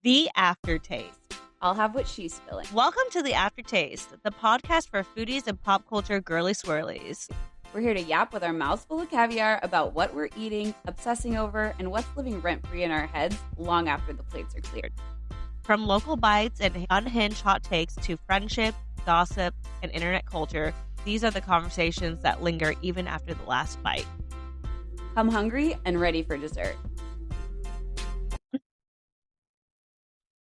The Aftertaste. I'll have what she's spilling. Welcome to The Aftertaste, the podcast for foodies and pop culture girly swirlies. We're here to yap with our mouths full of caviar about what we're eating, obsessing over, and what's living rent-free in our heads long after the plates are cleared. From local bites and unhinged hot takes to friendship, gossip, and internet culture, these are the conversations that linger even after the last bite. Come hungry and ready for dessert.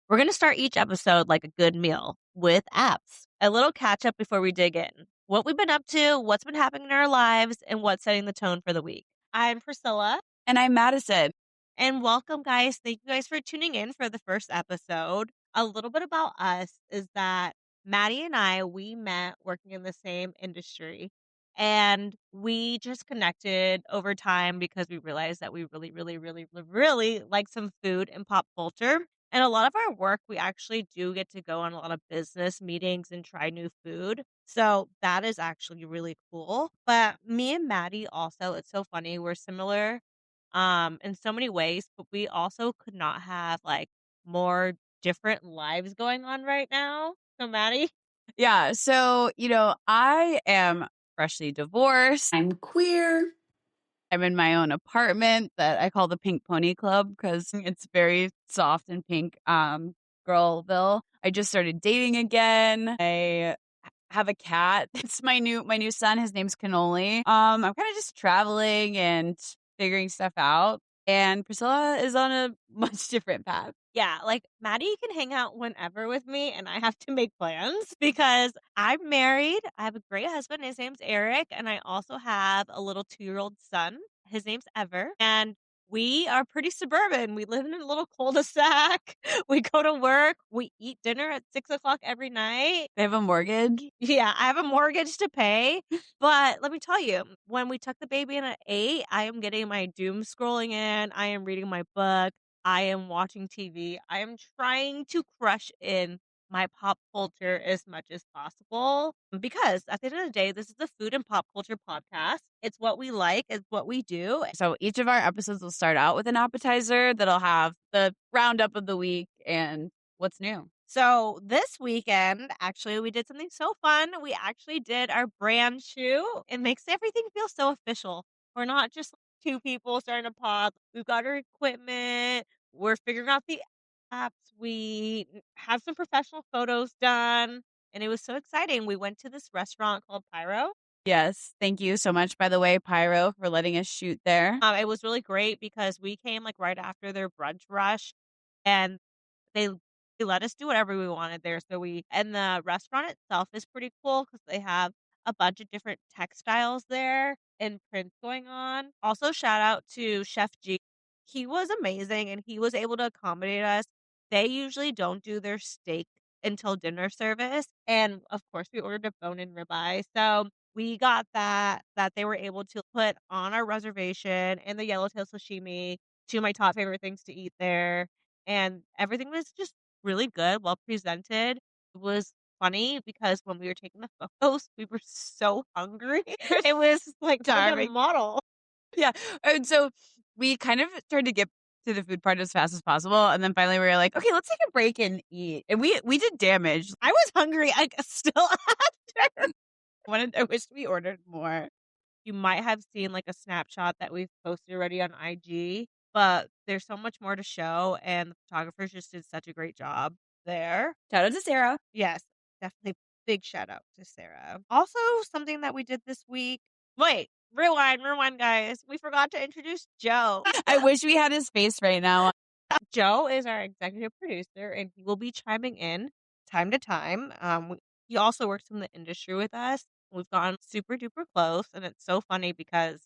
We're going to start each episode like a good meal with apps. A little catch up before we dig in. What we've been up to, what's been happening in our lives, and what's setting the tone for the week. I'm Priscilla. And I'm Madison. And welcome, guys. Thank you guys for tuning in for the first episode. A little bit about us is that Maddie and I, we met working in the same industry. And we just connected over time because we realized that we really like some food and pop culture. And a lot of our work, we actually do get to go on a lot of business meetings and try new food. So that is actually really cool. But me and Maddie also, it's so funny. We're similar in so many ways, but we also could not have like more different lives going on right now. So Maddie? Yeah, so, I am freshly divorced. I'm queer. I'm in my own apartment that I call the Pink Pony Club because it's very soft and pink, girlville. I just started dating again. I have a cat. It's my new son. His name's Cannoli. I'm kind of just traveling and figuring stuff out. And Priscilla is on a much different path. Yeah, like Maddie can hang out whenever with me and I have to make plans because I'm married. I have a great husband. His name's Eric. And I also have a little 2-year-old son. His name's Ever. And we are pretty suburban. We live in a little cul-de-sac. We go to work. We eat dinner at 6 o'clock every night. They have a mortgage. Yeah, I have a mortgage to pay. But let me tell you, when we tuck the baby in at 8, I am getting my doom scrolling in. I am reading my book. I am watching TV. I am trying to crush in my pop culture as much as possible because at the end of the day, this is a food and pop culture podcast. It's what we like, it's what we do. So each of our episodes will start out with an appetizer that'll have the roundup of the week and what's new. So this weekend, actually, we did something so fun. We actually did our brand shoot. It makes everything feel so official. We're not just two people starting a pod. We've got our equipment. We're figuring out the apps. We have some professional photos done. And it was so exciting. We went to this restaurant called Pyro. Yes. Thank you so much, by the way, Pyro, for letting us shoot there. It was really great because we came like right after their brunch rush and they let us do whatever we wanted there. So and the restaurant itself is pretty cool because they have a bunch of different textiles there and prints going on. Also, shout out to Chef G. He was amazing and he was able to accommodate us. They usually don't do their steak until dinner service. And of course, we ordered a bone-in ribeye. So we got that they were able to put on our reservation and the yellowtail sashimi, two of my top favorite things to eat there. And everything was just really good, well presented. It was funny because when we were taking the photos, we were so hungry. It was like a model. Yeah. And so we kind of tried to get to the food part as fast as possible. And then finally we were like, okay, let's take a break and eat. And we did damage. I was hungry still after. I wish we ordered more. You might have seen like a snapshot that we've posted already on IG, but there's so much more to show. And the photographers just did such a great job there. Shout out to Sarah. Yes, definitely big shout out to Sarah. Also, something that we did this week. Wait, rewind, guys. We forgot to introduce Joe. I wish we had his face right now. Joe is our executive producer, and he will be chiming in time to time. He also works in the industry with us. We've gotten super duper close, and it's so funny because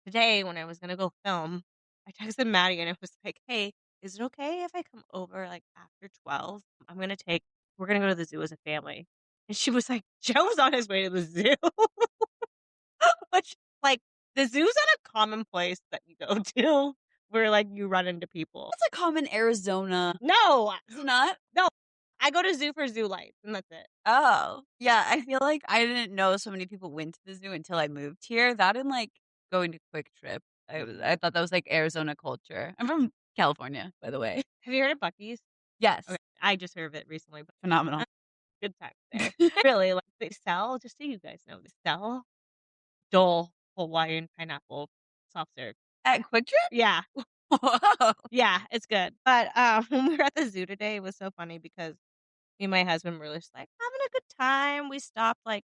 today when I was gonna go film, I texted Maddie and it was like, "Hey, is it okay if I come over like after 12? We're gonna go to the zoo as a family." And she was like, "Joe's on his way to the zoo," which like the zoo's not a common place that you go to where like you run into people. It's a common Arizona. No, Is it not? no. I go to zoo for zoo lights, and that's it. Oh, yeah. I feel like I didn't know so many people went to the zoo until I moved here. That and like going to Quick Trip. I thought that was like Arizona culture. I'm from California, by the way. Have you heard of Buc-ee's? Yes. Okay, I just heard of it recently, but Phenomenal. good times there. Really, like, they sell just so you guys know, they sell Dole Hawaiian pineapple soft serve. At Quick Trip? Yeah. Whoa. Yeah, it's good. But, when we were at the zoo today, it was so funny because me and my husband were just, like, having a good time. We stopped, like,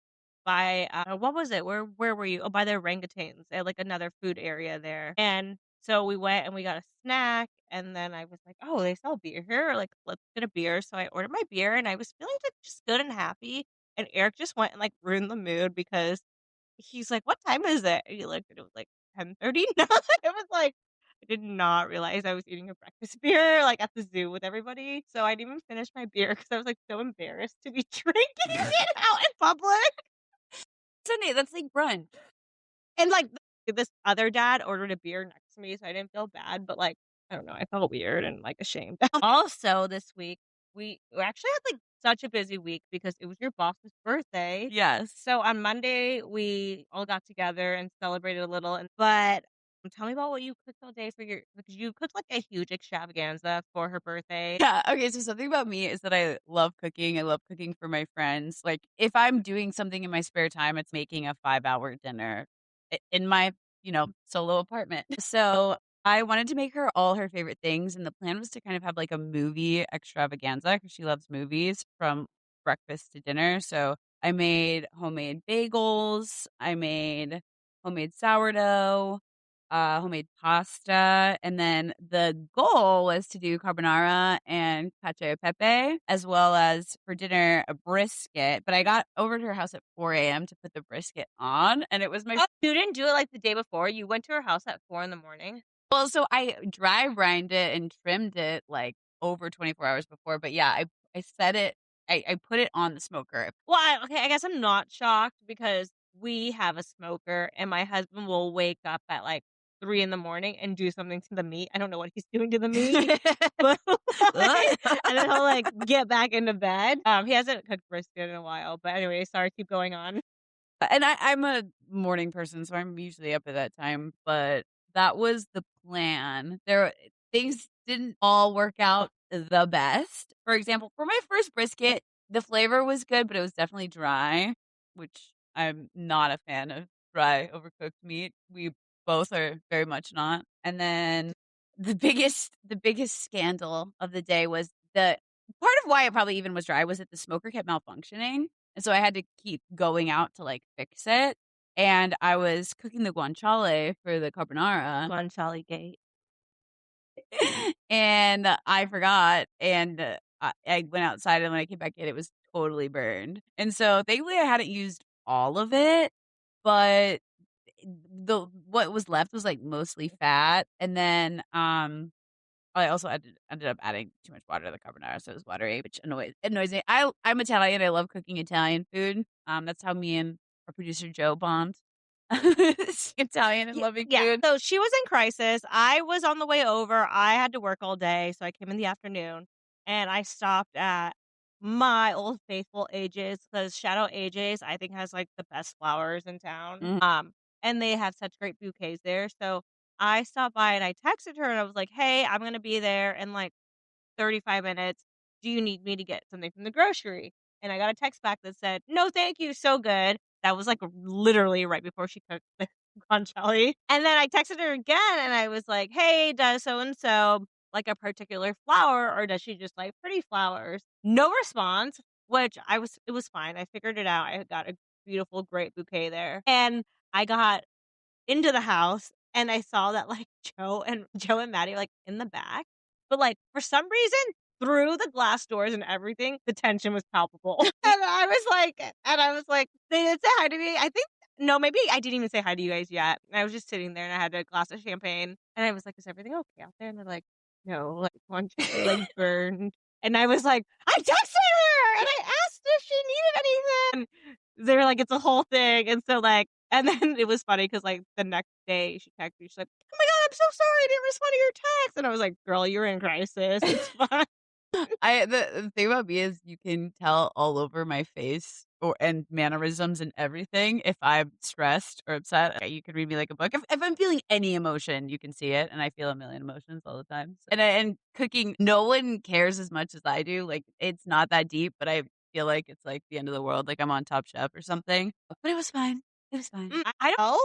by, what was it? Where were you? Oh, by the orangutans at, like, another food area there. And so we went and we got a snack, and then I was like, "Oh, they sell beer here? Like, let's get a beer." So I ordered my beer, and I was feeling, like, just good and happy, and Eric just went and, like, ruined the mood because he's like, "What time is it?" And he looked, and it was, like, 10:39. It was like I did not realize I was eating a breakfast beer, like, at the zoo with everybody, so I didn't even finish my beer because I was, like, so embarrassed to be drinking it out in public. Sunday, that's like brunch. And, like, this other dad ordered a beer next to me, so I didn't feel bad, but, like, I don't know, I felt weird and, like, ashamed. Also, this week, we actually had, like, such a busy week because it was your boss's birthday. Yes. So, on Monday, we all got together and celebrated a little, but tell me about what you cooked all day for your because you cooked, like, a huge extravaganza for her birthday. Yeah, okay, so something about me is that I love cooking. I love cooking for my friends. Like, if I'm doing something in my spare time, it's making a 5-hour dinner in my, solo apartment. So, I wanted to make her all her favorite things, and the plan was to kind of have, like, a movie extravaganza because she loves movies from breakfast to dinner. So, I made homemade bagels, I made homemade sourdough, homemade pasta, and then the goal was to do carbonara and cacio e pepe, as well as for dinner a brisket. But I got over to her house at 4 a.m. to put the brisket on, and it was my Oh, you didn't do it, like, the day before? You went to her house at 4 in the morning? well, so I dry brined it and trimmed it like over 24 hours before. But yeah, I set it, I put it on the smoker. Well, I guess I'm not shocked because we have a smoker and my husband will wake up at, like, 3 in the morning and do something to the meat. I don't know what he's doing to the meat, but, like and then he'll, like, get back into bed. He hasn't cooked brisket in a while, but anyway, sorry, keep going on. And I'm a morning person, so I'm usually up at that time, but that was the plan. Things didn't all work out the best. For example, for my first brisket, the flavor was good, but it was definitely dry, which I'm not a fan of dry, overcooked meat. We both are very much not. And then the biggest scandal of the day was the part of why it probably even was dry was that the smoker kept malfunctioning. And so I had to keep going out to, like, fix it, and I was cooking the guanciale for the carbonara, Guanciale gate. and I forgot, and, I went outside, and when I came back in, it was totally burned, and so, thankfully, I hadn't used all of it, but the what was left was, like, mostly fat, and then, I also ended up adding too much water to the carbonara, so it was watery, which annoys me. I'm Italian, I love cooking Italian food. That's how me and our producer Joe bond. Italian and loving Yeah, food. so she was in crisis, I was on the way over, I had to work all day, so I came in the afternoon, and I stopped at my old faithful AJ's because Shadow AJ's, I think, has, like, the best flowers in town, Mhm. and they have such great bouquets there, so I stopped by and I texted her and I was like, "Hey, I'm gonna be there in, like, 35 minutes. Do you need me to get something from the grocery?" And I got a text back that said, "No, thank you, so good." That was, like, literally right before she cooked the guanciale. And then I texted her again and I was like, "Hey, does so and so like a particular flower or does she just like pretty flowers?" No response, which it was fine. I figured it out. I got a beautiful, great bouquet there. And I got into the house, and I saw that, like, Joe and Maddie were, like, in the back, but, like, for some reason, through the glass doors and everything, the tension was palpable, and I was like, "They didn't say hi to me." I think no, maybe I didn't even say hi to you guys yet. I was just sitting there, and I had a glass of champagne, and I was like, "Is everything okay out there?" And they're like, "No, like, one cherry, like, burned." And I was like, "I texted her, and I asked if she needed anything." They're like, "It's a whole thing." And so, like and then it was funny because, like, the next day she texted me, she's like, "Oh my god, I'm so sorry I didn't respond to your text." And I was like, "Girl, you're in crisis. It's fine." The thing about me is you can tell all over my face and mannerisms and everything if I'm stressed or upset. You can read me like a book. If I'm feeling any emotion, you can see it, and I feel a million emotions all the time. So, and cooking, no one cares as much as I do. Like it's not that deep, but I feel like it's like the end of the world. Like I'm on Top Chef or something. But it was fine. It was fine. I don't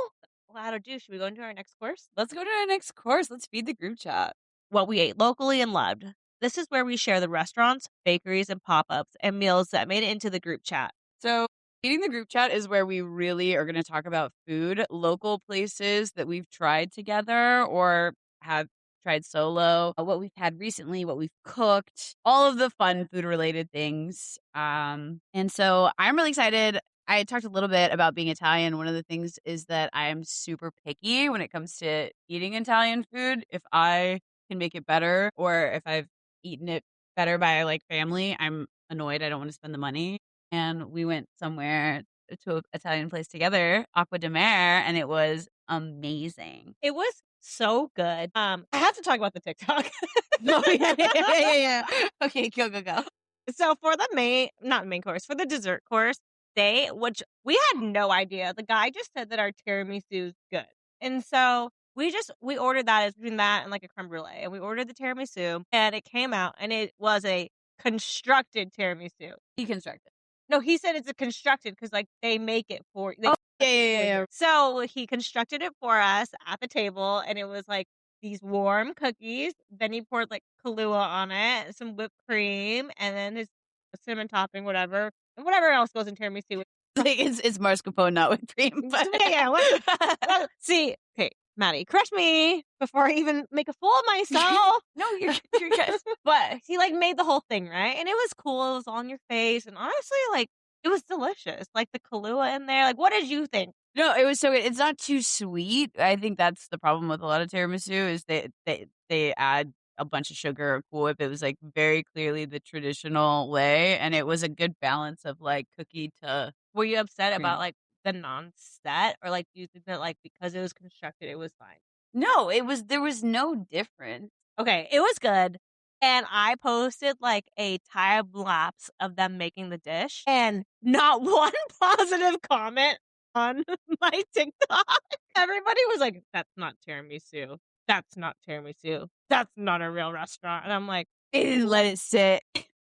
know how to do. Should we go into our next course? Let's go to our next course. Let's feed the group chat. What we ate locally and loved. This is where we share the restaurants, bakeries, and pop ups and meals that made it into the group chat. So, feeding the group chat is where we really are going to talk about food, local places that we've tried together or have tried solo, what we've had recently, what we've cooked, all of the fun food related things. And so I'm really excited. I talked a little bit about being Italian. One of the things is that I am super picky when it comes to eating Italian food. If I can make it better or if I've eaten it better by like family, I'm annoyed. I don't want to spend the money. And we went somewhere to an Italian place together, Acqua di Mare, and it was amazing. It was so good. I have to talk about the TikTok. Oh, yeah. Okay, go. So for the not main course, for the dessert course, which we had no idea. The guy just said that our tiramisu is good. And so we ordered that as between that and like a creme brulee. And we ordered the tiramisu and it came out and it was a constructed tiramisu. Deconstructed. No, he said it's a constructed because like they make it for Oh, yeah. So he constructed it for us at the table and it was like these warm cookies. Then he poured like Kahlua on it, some whipped cream, and then his cinnamon topping, whatever, and whatever else goes in tiramisu. Like it's mascarpone, not whipped cream. But Yeah. See, okay, Maddie, correct me before I even make a fool of myself. No, you're good. But he like made the whole thing right, and it was cool. It was on your face, and honestly, like it was delicious. Like the Kahlua in there. Like, what did you think? No, it was so good. It's not too sweet. I think that's the problem with a lot of tiramisu is they add a bunch of sugar or Cool Whip. It was like very clearly the traditional way, and it was a good balance of like cookie to. Were you upset cream. about like the non-set, or like do you think that like because it was constructed, it was fine? No, there was no difference. Okay, it was good. And I posted like a time lapse of them making the dish, and not one positive comment on my TikTok. Everybody was like, "That's not tiramisu. That's not tiramisu. That's not a real restaurant." And I'm like, They didn't let it sit.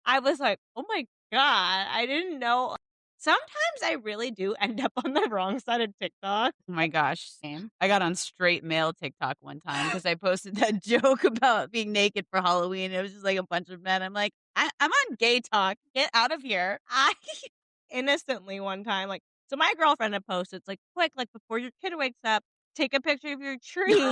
I was like, "Oh my god, I didn't know." Sometimes I really do end up on the wrong side of TikTok. Oh my gosh, same. I got on straight male TikTok one time because I posted that joke about being naked for Halloween. It was just like a bunch of men. I'm like, I'm on gay talk. Get out of here. I innocently one time, like, so my girlfriend had posted, it's like, quick, like before your kid wakes up, take a picture of your tree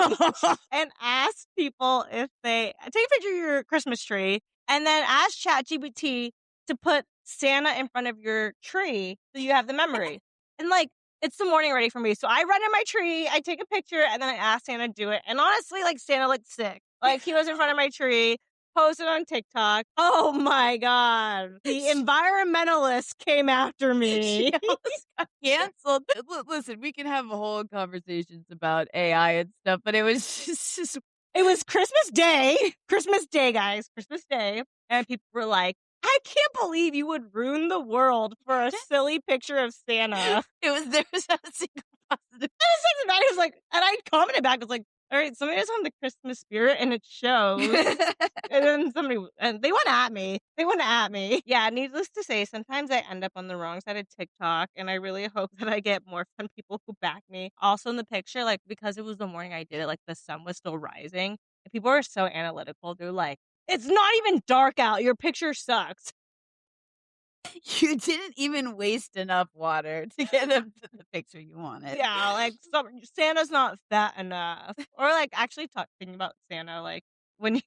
and ask people if they take a picture of your Christmas tree and then ask ChatGPT to put Santa in front of your tree so you have the memory. And like, it's the morning already for me. So I run in my tree, I take a picture, and then I ask Santa to do it. And honestly, like Santa looked sick. Like he was in front of my tree, posted on TikTok. Oh my god. The environmentalists came after me. She almost got canceled. Listen, we can have a whole conversations about AI and stuff, but it was just It was Christmas Day, guys, Christmas Day, and people were like, "I can't believe you would ruin the world for a silly picture of Santa." there was not a single positive. I was like, and I commented back, I was like, "All right, somebody doesn't have the Christmas spirit, and it shows." And then and they went at me. Yeah, needless to say, sometimes I end up on the wrong side of TikTok, and I really hope that I get more fun people who back me. Also in the picture, like, because it was the morning I did it, like, the sun was still rising, and people are so analytical. They're like, "It's not even dark out. Your picture sucks." You didn't even waste enough water to get the picture you wanted. Yeah, like, Santa's not fat enough. Or, like, actually thinking about Santa, like, when you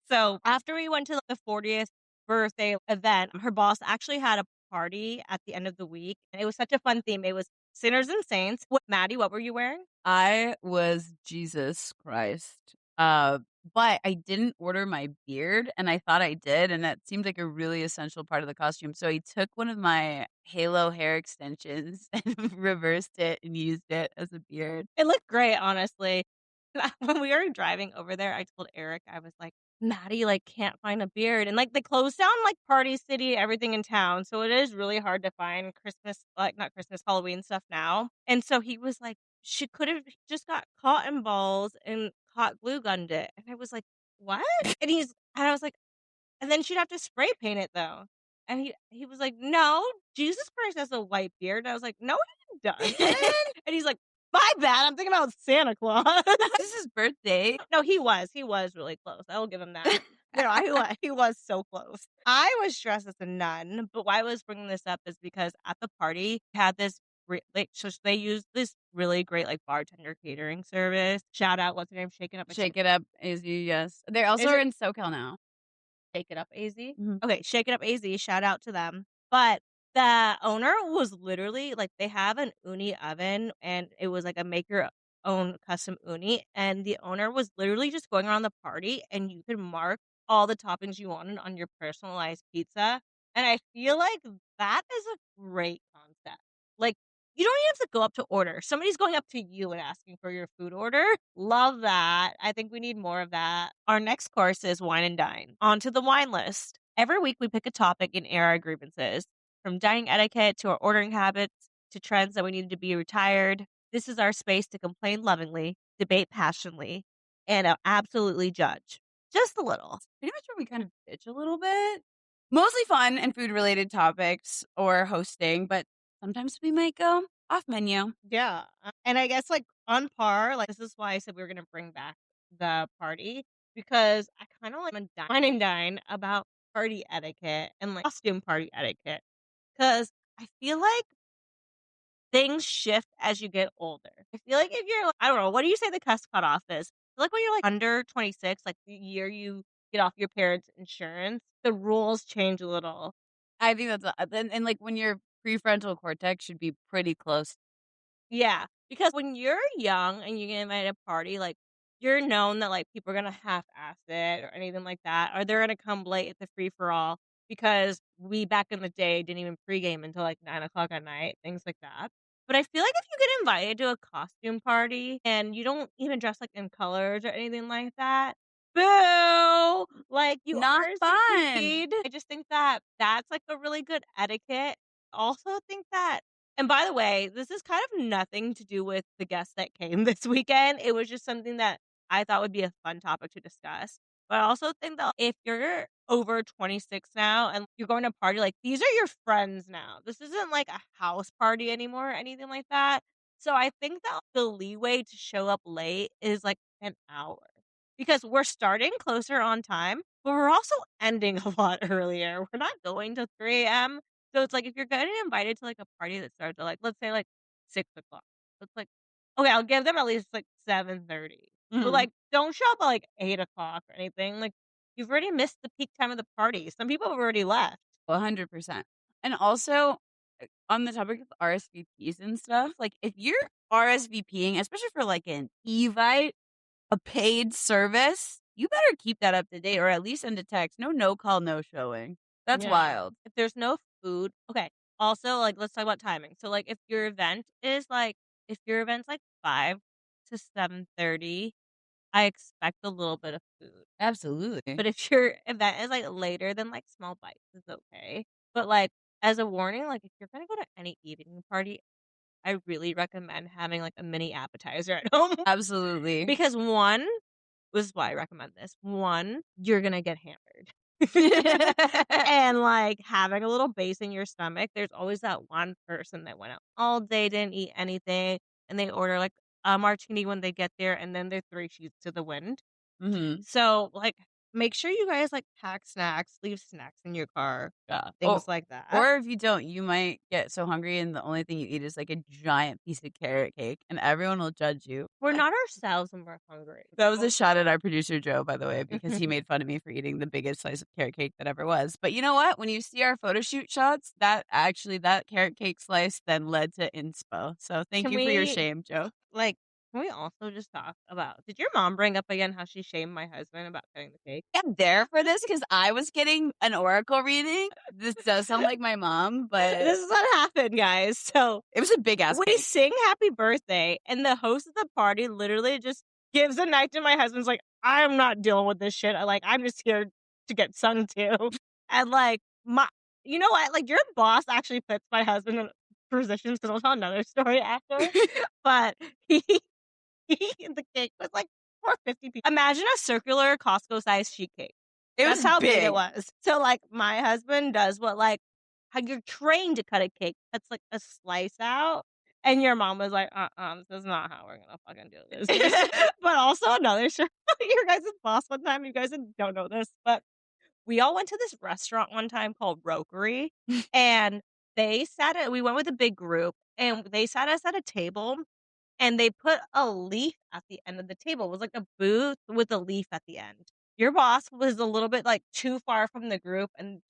so, after we went to the 40th birthday event, her boss actually had a party at the end of the week, and it was such a fun theme. It was sinners and saints. Maddie, what were you wearing? I was Jesus Christ. But I didn't order my beard and I thought I did, and that seemed like a really essential part of the costume. So I took one of my halo hair extensions and reversed it and used it as a beard. It looked great, honestly. When we were driving over there, I told Eric, I was like, Maddie, like, can't find a beard, and, like, they closed down, like, Party City, everything in town, so it is really hard to find Christmas like, not Christmas, Halloween stuff now, and so he was like, "She could've just got cotton balls and hot glue gunned it," and I was like, "What?" And I was like, "And then she'd have to spray paint it, though," and he was like, "No, Jesus Christ has a white beard," and I was like, "No, he doesn't," and he's like, "My bad, I'm thinking about Santa Claus." This is his birthday. No, he was really close, I will give him that. No, he was so close. I was dressed as a nun, but why I was bringing this up is because at the party, had this they used this really great, like, bartender catering service. Shout out, what's her name? Shake It Up, AZ, yes. They also Is are it in SoCal now. Shake It Up AZ? Mhm. Okay, Shake It Up AZ, shout out to them. But the owner was literally like, they have an uni oven, and it was like a make your own custom uni, and the owner was literally just going around the party, and you could mark all the toppings you wanted on your personalized pizza, and I feel like that is a great concept. Like, you don't even have to go up to order. Somebody's going up to you and asking for your food order. Love that. I think we need more of that. Our next course is wine and dine. On to the wine list. Every week we pick a topic and air our grievances, from dining etiquette to our ordering habits to trends that we needed to be retired. This is our space to complain lovingly, debate passionately, and absolutely judge. Just a little. Pretty much where we kind of bitch a little bit. Mostly fun and food-related topics or hosting, but sometimes we might go off menu. Yeah, and I guess, like, on par, like, this is why I said we were gonna bring back the party, because I kinda like wine and dine about party etiquette and, like, costume party etiquette, because I feel like things shift as you get older. I feel like if you're I don't know, what do you say the cutoff is? I feel like when you're, like, under 26, like, the year you get off your parents' insurance, the rules change a little. I think that's and, like, when your prefrontal cortex should be pretty close. Yeah, because when you're young and you get invited to a party, like, you're known that, like, people are gonna half-ass it or anything like that, or they're gonna come late at the free-for-all because we, back in the day, didn't even pregame until, like, 9 o'clock at night, things like that. But I feel like if you get invited to a costume party and you don't even dress, like, in colors or anything like that, boo! Like, you Not fun. RSVP'd. I just think that that's, like, a really good etiquette. Also think that, and by the way, this is kind of nothing to do with the guests that came this weekend. It was just something that I thought would be a fun topic to discuss. But I also think that if you're over 26 now and you're going to a party, like, these are your friends now. This isn't like a house party anymore or anything like that. So I think that the leeway to show up late is like an hour, because we're starting closer on time, but we're also ending a lot earlier. We're not going till 3 a.m. So it's like if you're getting invited to, like, a party that starts at, like, let's say, like, 6 o'clock. It's like, okay, I'll give them at least, like, 7:30. But, Mhm. like, don't show up at, like, 8 o'clock or anything. Like, you've already missed the peak time of the party. Some people have already left. 100%. And also, on the topic of RSVPs and stuff, like, if you're RSVPing, especially for, like, an Evite, a paid service, you better keep that up to date or at least send a text. No call, no showing. That's Yeah. wild. If there's no food, okay. Also, like, let's talk about timing. So, like, if your event's, like, 5 to 7:30, I expect a little bit of food. Absolutely. But if your event is, like, later, then, like, small bites is okay. But, like, as a warning, like, if you're gonna go to any evening party, I really recommend having, like, a mini appetizer at home. Absolutely. Because 1, this is why I recommend this. 1, you're gonna get hammered. And, like, having a little base in your stomach, there's always that one person that went out all day, didn't eat anything, and they order, like, a martini when they get there, and then they're 3 sheets to the wind. Mhm. So, like, make sure you guys, like, pack snacks, leave snacks in your car, Yeah. things like that. Or if you don't, you might get so hungry and the only thing you eat is, like, a giant piece of carrot cake, and everyone will judge you. We're not ourselves when we're hungry. That was a So shot at our producer, Joe, by the way, because he made fun of me for eating the biggest slice of carrot cake that ever was. But you know what? When you see our photo shoot shots, that carrot cake slice then led to inspo. So thank Can you for your we, shame, Joe. like, can we also just talk about, did your mom bring up again how she shamed my husband about cutting the cake? I'm there for this because I was getting an oracle reading. This does sound like my mom, but This is what happened, guys. So, it was a big ass we cake. sing happy birthday, and the host of the party literally just gives a knife to my husband's like, "I'm not dealing with this shit. I'm just here to get sung to." And, my you know what? Your boss actually puts my husband in positions, 'cause I'll tell another story after, but he the cake was, 450 imagine a circular Costco-sized sheet cake. It That's was how big it big. was. So, my husband does what, how you're trained to cut a cake, cuts, a slice out, and your mom was like, this is not how we're gonna fucking do this." But also another story, your guys' boss one time, you guys don't know this, but we all went to this restaurant one time called Rokery, and we went with a big group, and they sat us at a table, and they put a leaf at the end of the table. It was like a booth with a leaf at the end. Your boss was a little bit, too far from the group and,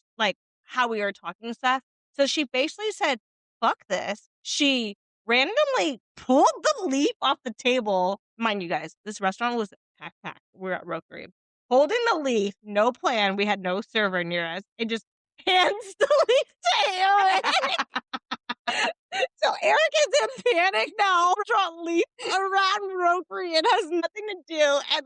how we were talking and stuff. So she basically said, "Fuck this." She randomly pulled the leaf off the table. Mind you guys, this restaurant was packed. We're at Rokery. Holding the leaf, no plan. We had no server near us. It just hands the leaf to Aaron. So Eric is in panic now. Restaurant leaf around Rokery. It has nothing to do. And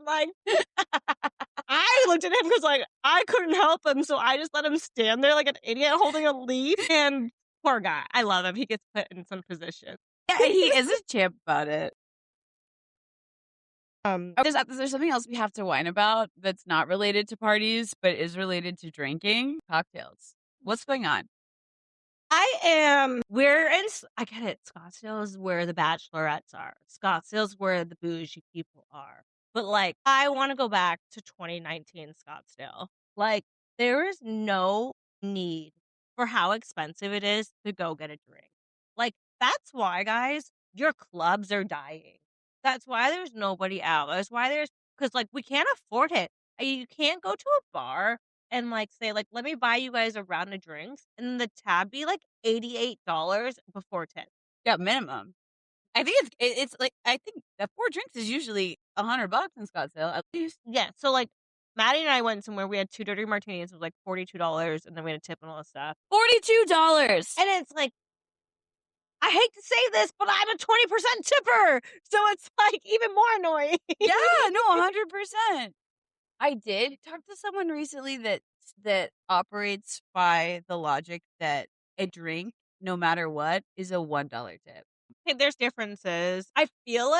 I looked at him because I couldn't help him, so I just let him stand there like an idiot holding a leaf. And poor guy, I love him. He gets put in some position. Yeah, he is a champ about it. There's something else we have to whine about that's not related to parties, but is related to drinking cocktails. What's going on? I get it. Scottsdale is where the bachelorettes are. Scottsdale's where the bougie people are. But I want to go back to 2019 Scottsdale. There is no need for how expensive it is to go get a drink. That's why, guys, your clubs are dying. That's why there's nobody out. That's why because we can't afford it. You can't go to a bar and say let me buy you guys a round of drinks, and then the tab be $88 before tip. Yeah, minimum. I think it's I think that 4 drinks is usually $100 in Scottsdale at least. Yeah, so Maddie and I went somewhere. We had 2 dirty martinis. It was $42, and then we had a tip and all this stuff. $42. And it's I hate to say this, but I'm a 20% tipper, so it's even more annoying. Yeah, no, 100%. I did talk to someone recently that operates by the logic that a drink, no matter what, is a $1 tip. Okay, there's differences. I feel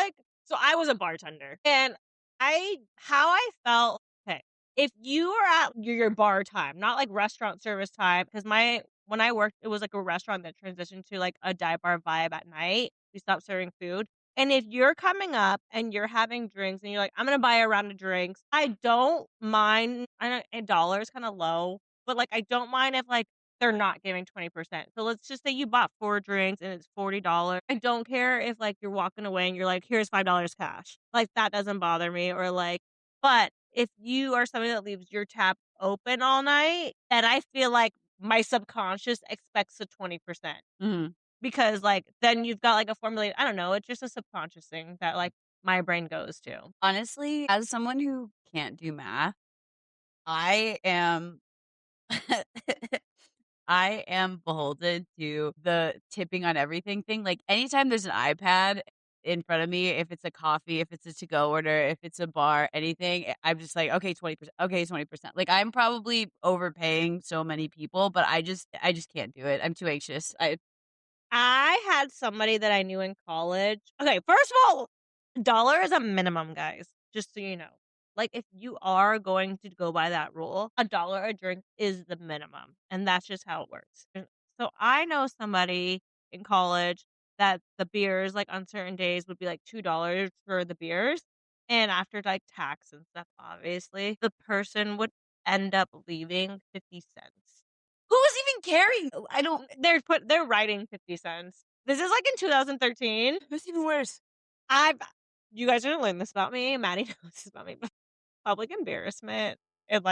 so I was a bartender, and how I felt, okay, if you are at your bar time, not restaurant service time, because when I worked, it was a restaurant that transitioned to a dive bar vibe at night. We stopped serving food. And if you're coming up and you're having drinks and you're like, "I'm gonna buy a round of drinks," I don't mind. I know a dollar is kind of low, but I don't mind if they're not giving 20%. So let's just say you bought 4 drinks and it's $40. I don't care if you're walking away and you're like, "Here's $5 cash." That doesn't bother me. Or but if you are somebody that leaves your tap open all night, then I feel my subconscious expects a 20%. Mhm. Because then you've got a formulated, I don't know, it's just a subconscious thing that my brain goes to. Honestly, as someone who can't do math, I am I am beholden to the tipping on everything thing. Anytime there's an iPad in front of me, if it's a coffee, if it's a to-go order, if it's a bar, anything, I'm just like, okay, 20%. Okay, 20%. I'm probably overpaying so many people, but I just can't do it. I'm too anxious. I had somebody that I knew in college. Okay, first of all, dollar is a minimum, guys, just so you know. If you are going to go by that rule, a dollar a drink is the minimum, and that's just how it works. So I know somebody in college that the beers, on certain days, would be $2 for the beers, and after tax and stuff, obviously, the person would end up leaving 50 cents. Who's even caring? I don't. They're writing 50 cents. This is in 2013. That's even worse. You guys are gonna learn this about me. Maddie knows this about me. But public embarrassment in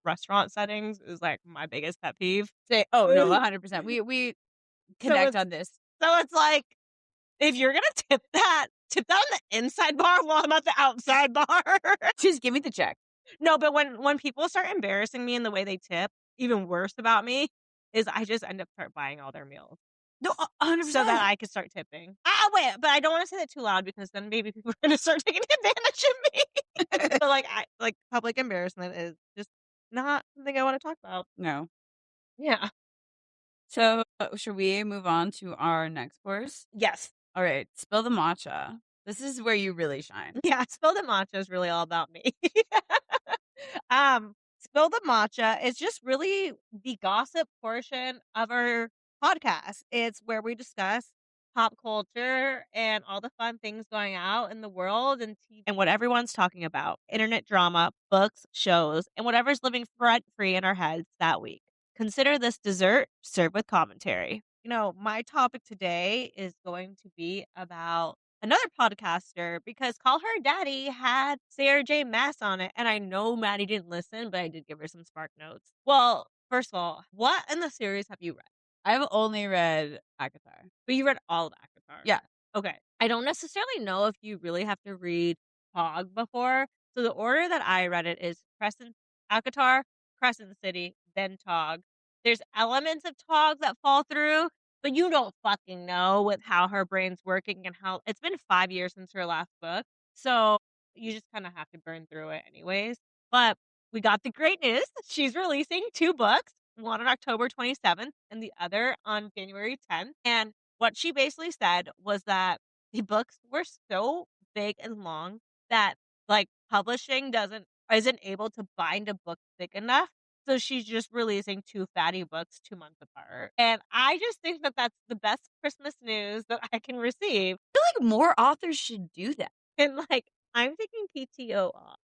restaurant settings is my biggest pet peeve. Oh no, 100%. We connect on this. So it's if you're gonna tip that on the inside bar while I'm at the outside bar. Just give me the check. No, but when people start embarrassing me in the way they tip, even worse about me is I just end up start buying all their meals. No, so that 100%. I could start tipping. Wait, but I don't wanna say that too loud because then maybe people are gonna start taking advantage of me. But, public embarrassment is just not something I wanna talk about. No. Yeah. So, should we move on to our next course? Yes. All right, spill the matcha. This is where you really shine. Yeah, Spill the Matcha is really all about me. Spill the Matcha is just really the gossip portion of our podcast. It's where we discuss pop culture and all the fun things going out in the world and TV and what everyone's talking about. Internet drama, books, shows, and whatever's living rent free in our heads that week. Consider this dessert served with commentary. My topic today is going to be about another podcaster because Call Her Daddy had Sarah J. Mass on it. And I know Maddie didn't listen, but I did give her some spark notes. Well, first of all, what in the series have you read? I've only read Akatar. But you read all of Avatar. Yeah. Okay. I don't necessarily know if you really have to read Tog before. So the order that I read it is Crescent Akatar, Crescent City, then Tog. There's elements of Tog that fall through, but you don't fucking know with how her brain's working and how it's been 5 years since her last book. So you just kind of have to burn through it anyways. But we got the great news. She's releasing 2 books, one on October 27th and the other on January 10th. And what she basically said was that the books were so big and long that publishing isn't able to bind a book thick enough. So she's just releasing 2 fatty books 2 months apart. And I just think that that's the best Christmas news that I can receive. I feel like more authors should do that. And I'm taking PTO off.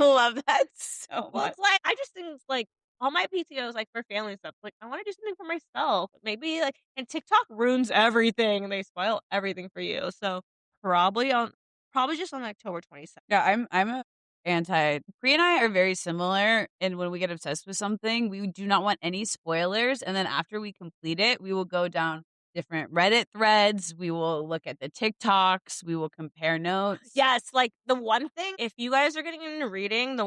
Love that so Well, much. it's I just think it's all my PTO is for family stuff. I want to do something for myself. Maybe and TikTok ruins everything and they spoil everything for you. So probably just on October 22nd. Yeah, I'm a anti Pri and I are very similar, and when we get obsessed with something, we do not want any spoilers, and then after we complete it, we will go down different Reddit threads, we will look at the TikToks, we will compare notes. Yes, the one thing, if you guys are getting into reading,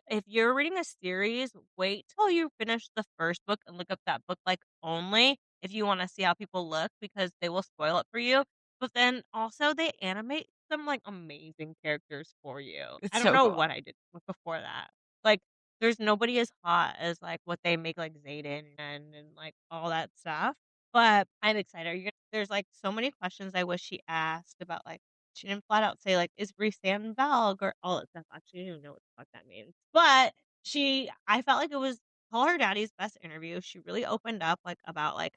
if you're reading a series, wait till you finish the first book and look up that book only if you want to see how people look because they will spoil it for you. But then also they animate some amazing characters for you. It's I don't so know cool. what I did before that. Like there's nobody as hot as what they make Zayden and all that stuff. But I'm excited. There's so many questions I wish she asked about she didn't flat out say, "Is Rhysand Valg?" or all that stuff. Actually, I don't even know what the fuck that means. But I felt like it was Call Her Daddy's best interview. She really opened up, about,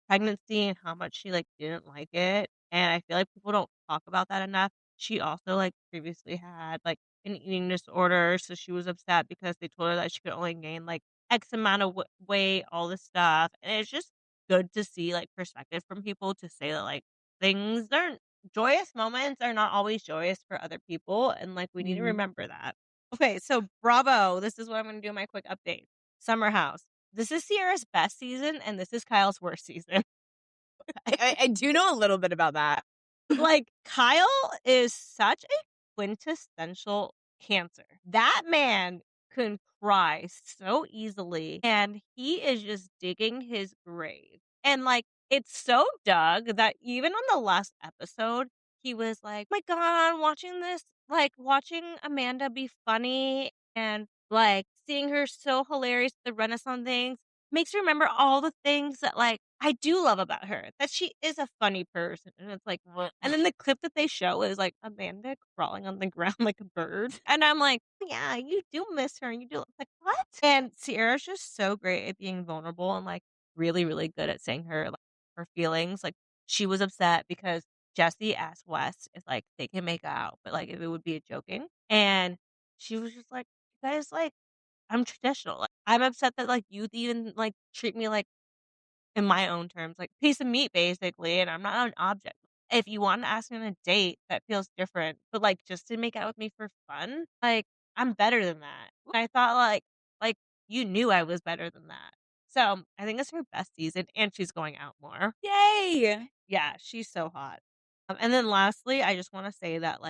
pregnancy and how much she, didn't like it, and I feel like people don't talk about that enough. She also, previously had, an eating disorder, so she was upset because they told her that she could only gain, X amount of weight, all this stuff, and it's just good to see, perspective from people to say that, things aren't joyous moments are not always joyous for other people, and, we need to Mhm. remember that. Okay, so bravo. This is what I'm gonna do my quick update. Summer House. This is Sierra's best season, and this is Kyle's worst season. I do know a little bit about that. Kyle is such a quintessential Cancer. That man can cry so easily, and he is just digging his grave. And, it's so Doug that even on the last episode, he was like, "Oh my god, watching this watching Amanda be funny and, seeing her so hilarious at the Renaissance things makes me remember all the things that, I do love about her, that she is a funny person." And it's like, "What?" And then the clip that they show is, Amanda crawling on the ground like a bird. And I'm like, "Yeah, you do miss her, and you do." Like, "What?" And Sierra's just so great at being vulnerable and, really, really good at saying her feelings. She was upset because Jesse asked Wes if, they can make out, but, if it would be a joking. And she was just like, "You guys, I'm traditional. I'm upset that, you even, treat me in my own terms, piece of meat basically, and I'm not an object. If you want to ask me on a date, that feels different, but, just to make out with me for fun, I'm better than that." I thought, you knew I was better than that. So, I think it's her best season, and she's going out more. Yay! Yeah, she's so hot. And then lastly, I just wanna say that,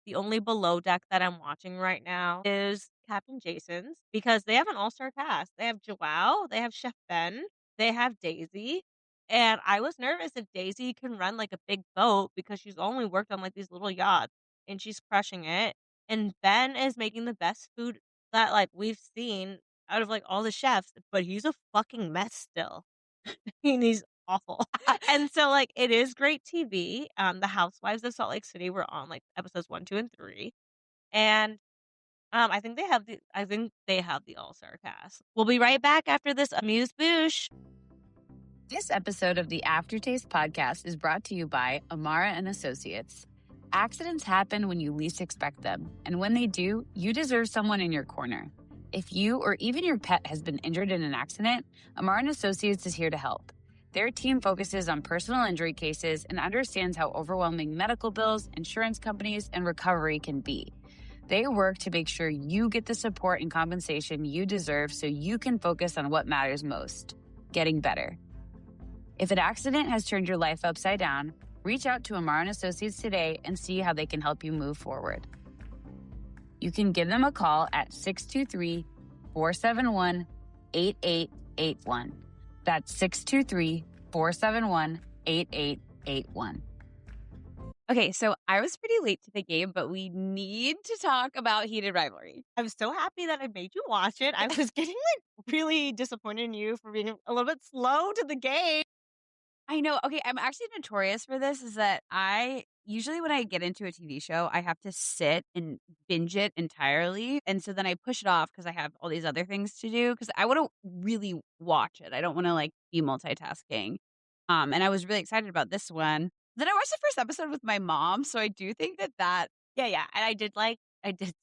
the only below deck that I'm watching right now is Captain Jason's because they have an all-star cast. They have Joao, they have Chef Ben, they have Daisy. And I was nervous if Daisy can run like a big boat because she's only worked on like these little yachts and she's crushing it. And Ben is making the best food that like we've seen out of like all the chefs, but he's a fucking mess still. And he's awful. And so like it is great TV. The Housewives of Salt Lake City were on like episodes 1, 2, and 3. And I think they have the all-star cast. We'll be right back after this amuse bouche. This episode of the Aftertaste podcast is brought to you by Amara and Associates. Accidents happen when you least expect them, and when they do, you deserve someone in your corner. If you or even your pet has been injured in an accident, Amara and Associates is here to help. Their team focuses on personal injury cases and understands how overwhelming medical bills, insurance companies, and recovery can be. They work to make sure you get the support and compensation you deserve so you can focus on what matters most, getting better. If an accident has turned your life upside down, reach out to Amara and Associates today and see how they can help you move forward. You can give them a call at 623-471-8881. That's 623-471-8881. Okay, so I was pretty late to the game, but we need to talk about Heated Rivalry. I'm so happy that I made you watch it. I was getting like really disappointed in you for being a little bit slow to the game. I know. Okay, I'm actually notorious for this is that I usually when I get into a TV show, I have to sit and binge it entirely. And so then I push it off because I have all these other things to do because I want to really watch it. I don't want to like be multitasking. And I was really excited about this one. Then I watched the first episode with my mom, so I do think that Yeah, and I did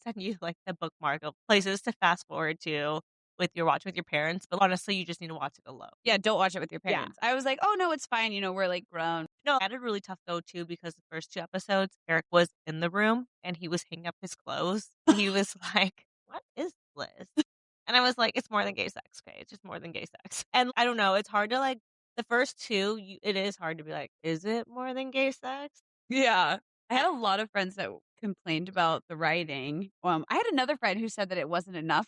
send you like the bookmark of places to fast forward to with your watch with your parents, but honestly, you just need to watch it alone. yeah, don't watch it with your Yeah. parents. I was like, "Oh no, it's fine, we're like grown." No, I had a really tough go too because the first 2 episodes, Eric was in the room and he was hanging up his clothes. He was like, "What is this?" And I was like, "It's more than gay sex, okay? It's just more than gay sex." And I don't know, it's hard to like the first 2, it is hard to be like, "Is it more than gay sex?" Yeah. I had a lot of friends that complained about the writing. I had another friend who said that it wasn't enough.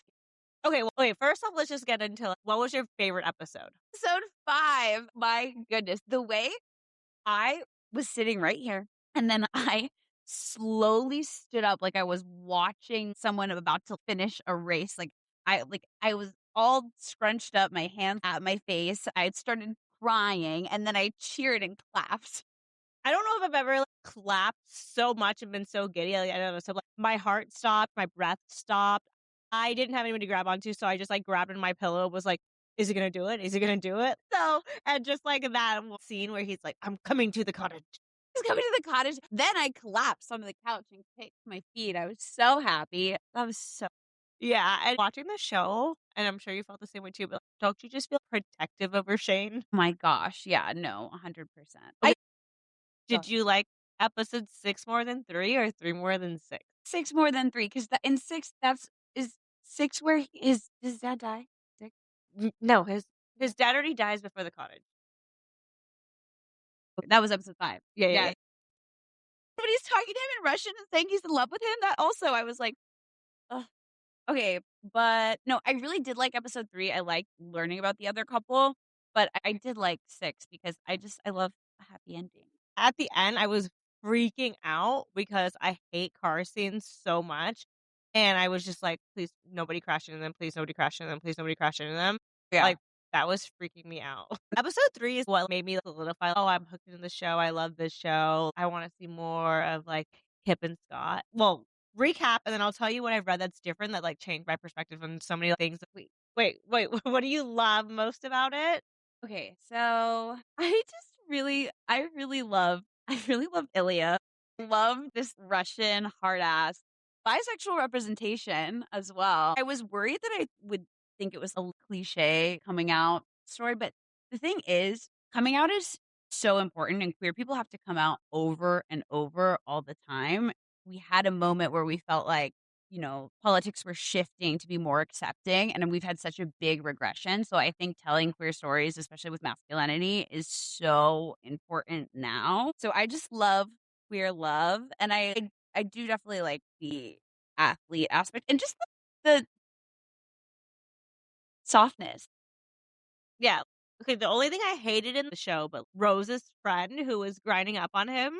Okay, well, wait, first off, let's just get into like, what was your favorite episode? Episode 5, my goodness, the way I was sitting right here, and then I slowly stood up like I was watching someone about to finish a race. I was all scrunched up, my hands at my face. I had started crying, and then I cheered and clapped. I don't know if I've ever, like, clapped so much and been so giddy, like, I don't know, so, like, my heart stopped, my breath stopped. I didn't have anyone to grab onto, so I just, like, grabbed on my pillow, was like, "Is he gonna do it? Is he gonna do it?" So and just, like, that scene where he's like, "I'm coming to the cottage." He's coming to the cottage. Then I collapsed on the couch and kicked my feet. I was so happy. That was so Yeah, and watching the show, and I'm sure you felt the same way too, but don't you just feel protective over Shane? oh my gosh. Yeah, no, 100%. Okay, I did you like episode 6 more than 3 or 3 more than 6? 6 more than 3 because in 6, that's is 6 where his dad die? 6? No, his dad already dies before the cottage. That was episode 5. Yeah. Yeah. But he's talking to him in Russian and saying he's in love with him. That also, I was like, ugh. Okay, but no, I really did like episode 3. I liked learning about the other couple, but I did like 6 because I love a happy ending. At the end, I was freaking out because I hate car scenes so much, and I was just like, "Please, nobody crash into them. Please, nobody crash into them. Please, nobody crash into them." Yeah. Like, that was freaking me out. Episode 3 is what made me solidify, "Oh, I'm hooked into the show. I love this show. I wanna see more of, like, Kip and Scott." Well, recap, and then I'll tell you what I've read that's different that, like, changed my perspective on so many things. Wait, what do you love most about it? Okay, so I really love Ilya. Love this Russian hard ass bisexual representation as well. I was worried that I would think it was a cliche coming out story, but the thing is, coming out is so important and queer people have to come out over and over all the time. We had a moment where we felt like politics were shifting to be more accepting, and then we've had such a big regression. So I think telling queer stories, especially with masculinity, is so important now. So I just love queer love, and I do definitely like the athlete aspect and just the softness. Yeah. Okay, the only thing I hated in the show, but Rose's friend who was grinding up on him,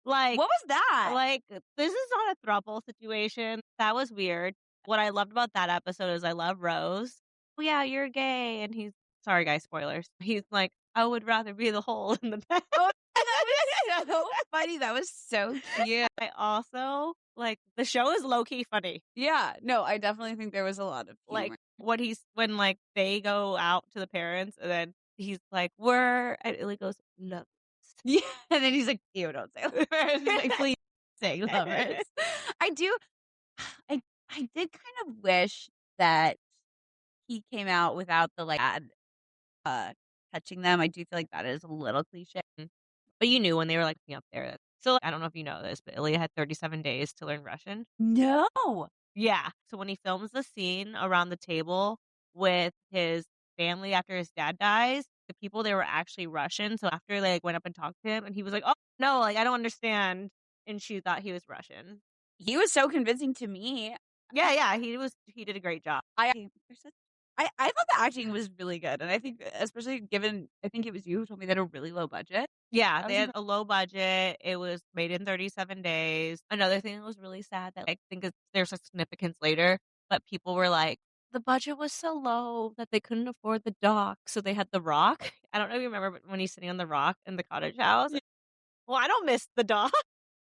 like What was that? this is not a throuple situation. That was weird. What I loved about that episode is I love Rose. "Oh, yeah, you're gay," and he's sorry, guys, spoilers. He's like, "I would rather be the hole in the bed." Oh, that was so funny. That was so cute. I also like, the show is low key funny. Yeah, no, I definitely think there was a lot of Like, humor. when, like, they go out to the parents, and then he's like, "We're," and Illy goes, "Lovers." Yeah, and then he's like, "Ew, don't say lovers." He's like, "Please say lovers." I do I I did kind of wish that he came out without the, like, ad, uh, touching them. I do feel like that is a little cliche. Mm. But you knew when they were, like, up there. So, I don't know if you know this, but Ilya had 37 days to learn Russian. No! Yeah. So when he films the scene around the table with his family after his dad dies, the people there were actually Russian. So after they, like, went up and talked to him, and he was like, "Oh, no, like, I don't understand." And she thought he was Russian. He was so convincing to me. Yeah, yeah, he did a great job. There's such I thought the acting was really good, and I think especially given I think it was you who told me they had a really low budget. Yeah, I they was had impressed. a low budget. It was made in 37 days. Another thing that was really sad that I think there's a significance later, but people were like, the budget was so low that they couldn't afford the dock, so they had the rock. I don't know if you remember when he's sitting on the rock in the cottage house. Well, I don't miss the dock.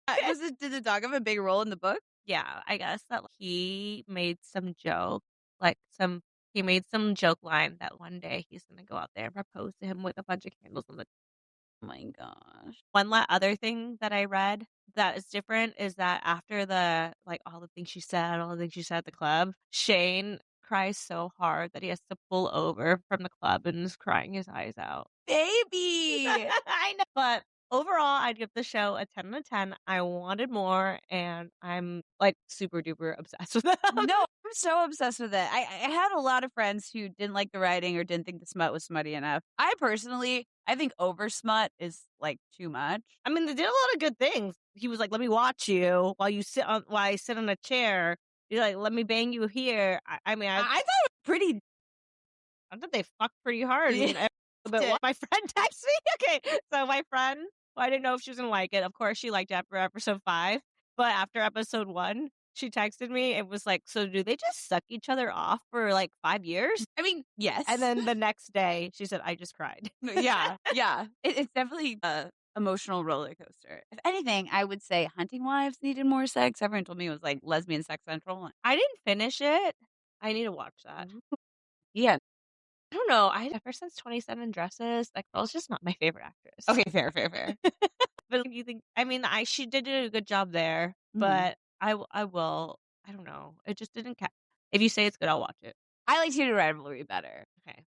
Did the dog have a big role in the book? Yeah, I guess that he made some joke, like he made some joke line that one day he's gonna go out there and propose to him with a bunch of candles on the. Oh my gosh. One other thing that I read that is different is that after all the things she said, all the things she said at the club, Shane cries so hard that he has to pull over from the club and is crying his eyes out. Baby! I know. But overall, I'd give the show a 10 out of 10. I wanted more, and I'm, like, super duper obsessed with them. No, I'm so obsessed with it. I had a lot of friends who didn't like the writing or didn't think the smut was smutty enough. I think over smut is, like, too much. I mean, they did a lot of good things. He was like, "Let me watch you while I sit on a chair." He's like, "Let me bang you here." I mean, I thought it was pretty. I thought they fucked pretty hard, Yeah, and but what my friend texted me. Okay, so my friend, well, I didn't know if she was gonna like it. Of course, she liked it after episode 5, but after episode 1, she texted me and was like, "So do they just suck each other off for like 5 years?" I mean, And yes. then the next day, she said, "I just cried." No, yeah, yeah. It's definitely a emotional roller coaster. If anything, I would say Hunting Wives needed more sex. Everyone told me it was like lesbian sex central. I didn't finish it. I need to watch that. Ooh. Yeah. I don't know. I ever since 27 Dresses, that girl's just not my favorite actress. Okay, fair, fair, fair. But you think, I mean, I she did do a good job there, Mhm. but I will, I don't know. It just didn't if you say it's good, I'll watch it. I liked Tudor Rivalry better. Okay.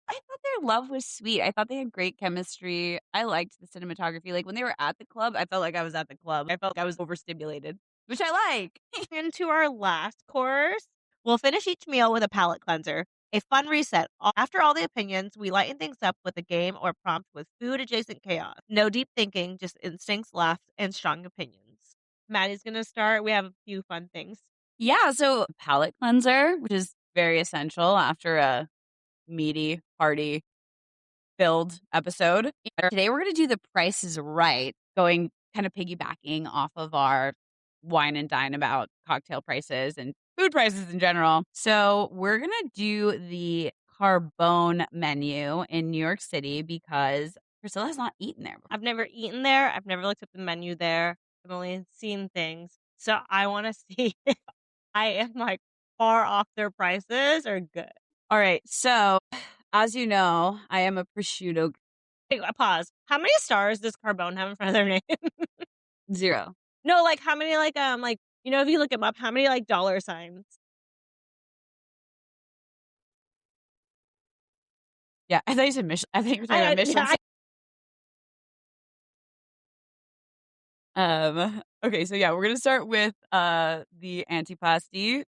I thought their love was sweet. I thought they had great chemistry. I liked the cinematography. Like when they were at the club, I felt like I was at the club. I felt like I was overstimulated, which I like. Into our last course, we'll finish each meal with a palate cleanser, a fun reset. After all the opinions, we lighten things up with a game or prompt with food adjacent chaos. No deep thinking, just instincts left and strong opinions. Maddie's gonna start. We have a few fun things. Yeah, so palate cleanser, which is very essential after a meaty, hearty filled episode. Today we're going to do the Price is Right, going kind of piggybacking off of our wine and dine about cocktail prices and food prices in general. So we're going to do the Carbone menu in New York City because Priscilla has not eaten there before. I've never eaten there. I've never looked up the menu there. I've only seen things. So I want to see if I am like far off their prices or good. All right. So as you know, I am a prosciutto. Hey, pause. How many stars does Carbone have in front of their name? 0. No, like how many if you look him up, how many like dollar signs? Yeah, I thought you said Michelin. I think you were talking about Michelin. Yeah, Okay, so yeah, we're gonna start with the antipasti,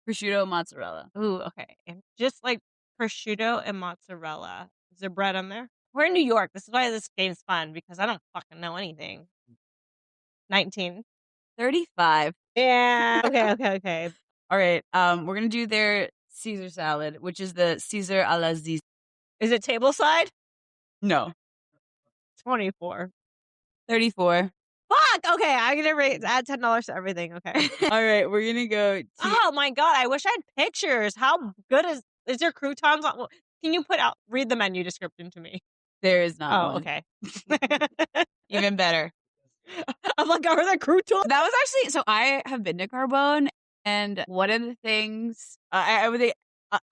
prosciutto mozzarella. ooh, okay. And just like prosciutto and mozzarella. Is there bread on there? We're in New York. This is why this game's fun because I don't fucking know anything. 19. 35. Yeah. Okay. Okay. Okay. All right, we're gonna do their Caesar salad, which is the Caesar alla Zis. Is it tableside? No. 24. 34. Fuck! Okay, I'm gonna add $10 to everything, okay. All right, we're gonna go to Oh my god, I wish I had pictures. How good is there croutons on can you read the menu description to me? there is not Oh, one. okay. Even better. I'm like, are there croutons? That was actually so I have been to Carbone, and one of the things I would say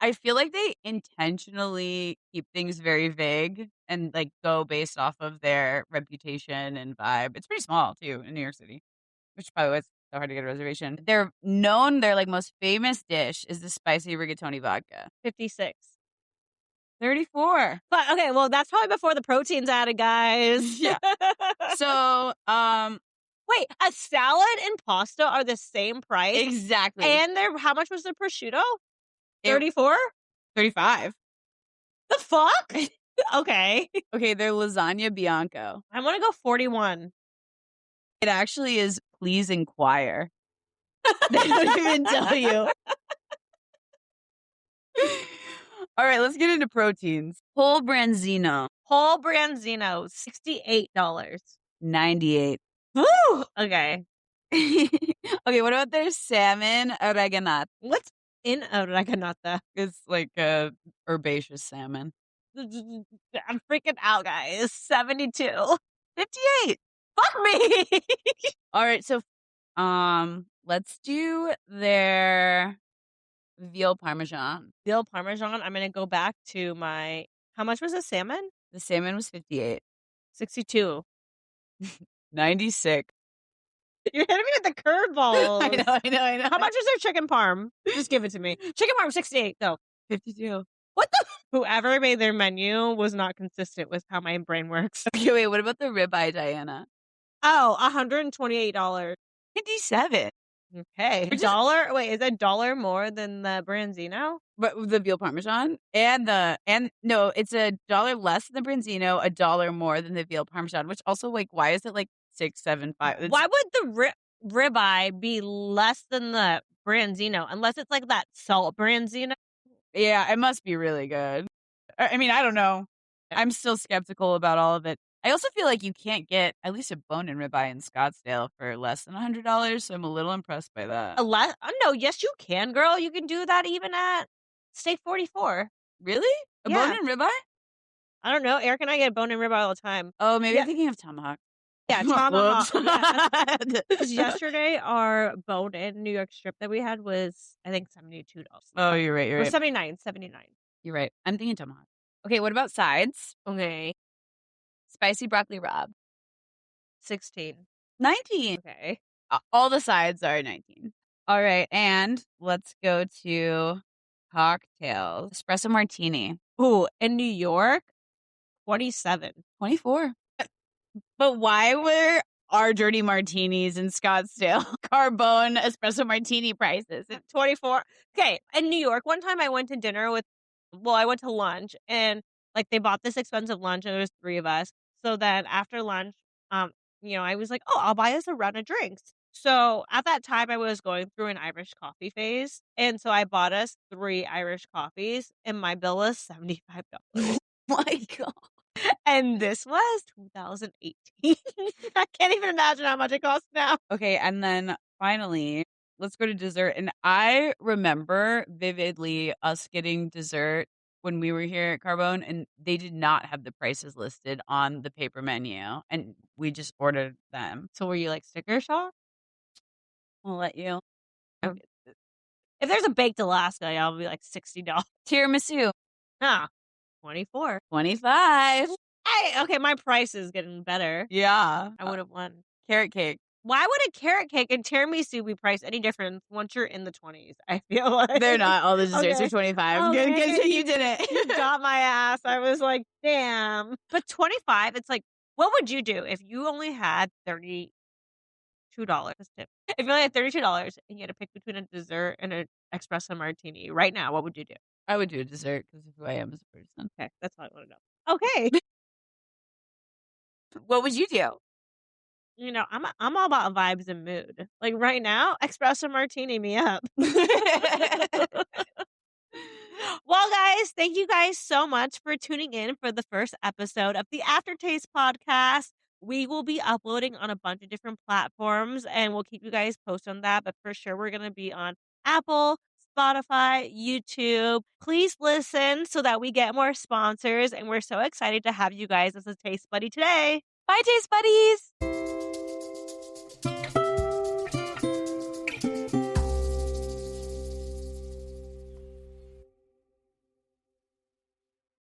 I feel like they intentionally keep things very vague and like go based off of their reputation and vibe. It's pretty small too in New York City, which is probably why it's so hard to get a reservation. They're known, their like most famous dish is the spicy rigatoni vodka. 56. 34. But okay, well, that's probably before the protein's added, guys. Yeah. So, wait, a salad and pasta are the same price? exactly. And how much was the prosciutto? It- 34? 35. The fuck? Okay. Okay, they're lasagna bianco. I want to go 41. It actually is please inquire. They don't even tell you. All right, let's get into proteins. Whole branzino, Whole branzino, $68. 98. Woo! Okay. Okay, what about their salmon oreganat? What's in a raganata? It's like a herbaceous salmon. I'm freaking out, guys. 72. 58. Fuck me. All right, so let's do their veal parmesan. Veal parmesan. I'm gonna go back to how much was the salmon? The salmon was 58. 62. 96. You're hitting me with the curveballs. I know. How much is their chicken parm? Just give it to me. Chicken parm, 68, though. 52. What the? Whoever made their menu was not consistent with how my brain works. Okay, wait, what about the ribeye, Diana? Oh, $128. 57. Okay. Which is- $1? Wait, is $1 more than the branzino? But the veal parmesan and no, it's $1 less than the branzino, $1 more than the veal parmesan. Which also like, why is it like 6, 7, 5? Why would the ribeye be less than the branzino unless it's like that salt branzino? Yeah, it must be really good. I mean, I don't know. I'm still skeptical about all of it. I also feel like you can't get at least a bone-in ribeye in Scottsdale for less than $100, so I'm a little impressed by that. No, yes, you can, girl. You can do that even at Steak 44. Really? A Yeah. bone-in ribeye? I don't know. Eric and I get bone and ribeye all the time. Oh, maybe Yeah. I'm thinking of tomahawk. Yeah, tomahawk. Whoops. Because yesterday our bone in New York strip that we had was, I think, $72. Oh, you're right. You're Or right. 79. You're right. I'm thinking tomahawk. Okay, what about sides? Okay. Spicy broccoli rabe. 16. 19. Okay. All the sides are 19. All right, and let's go to cocktails. Espresso martini. Ooh, in New York, 27. 24. But why were our dirty martinis in Scottsdale Carbone espresso martini prices? 24. Okay. In New York, one time I went to dinner I went to lunch and like they bought this expensive lunch and there was 3 of us. So then after lunch, I was like, oh, I'll buy us a round of drinks. So at that time I was going through an Irish coffee phase. And so I bought us 3 Irish coffees and my bill was $75. My God. And this was 2018. I can't even imagine how much it costs now. Okay, and then finally, let's go to dessert. And I remember vividly us getting dessert when we were here at Carbone, and they did not have the prices listed on the paper menu, and we just ordered them. So were you like sticker shock? I'll let you. Okay. If there's a baked Alaska, I'll be like $60. Tiramisu, Ah, 24. 25. Hey, okay, my price is getting better. Yeah. I would have won. Carrot cake. Why would a carrot cake and tiramisu be priced any different once you're in the 20s? I feel like They're not. All the desserts Okay. are 25. Okay. Good, you did it. You got my ass. I was like, damn. But 25, it's like, what would you do if you only had $32? If you only had $32 and you had to pick between a dessert and an espresso martini right now, what would you do? I would do a dessert because of who I am as a person. Okay, that's all I want to know. Okay. What would you do? I'm all about vibes and mood. Like right now, espresso martini me up. Well, guys, thank you guys so much for tuning in for the first episode of the Aftertaste podcast. We will be uploading on a bunch of different platforms and we'll keep you guys posted on that. But for sure, we're going to be on Apple, Spotify, YouTube. Please listen so that we get more sponsors. And we're so excited to have you guys as a taste buddy today. Bye, taste buddies.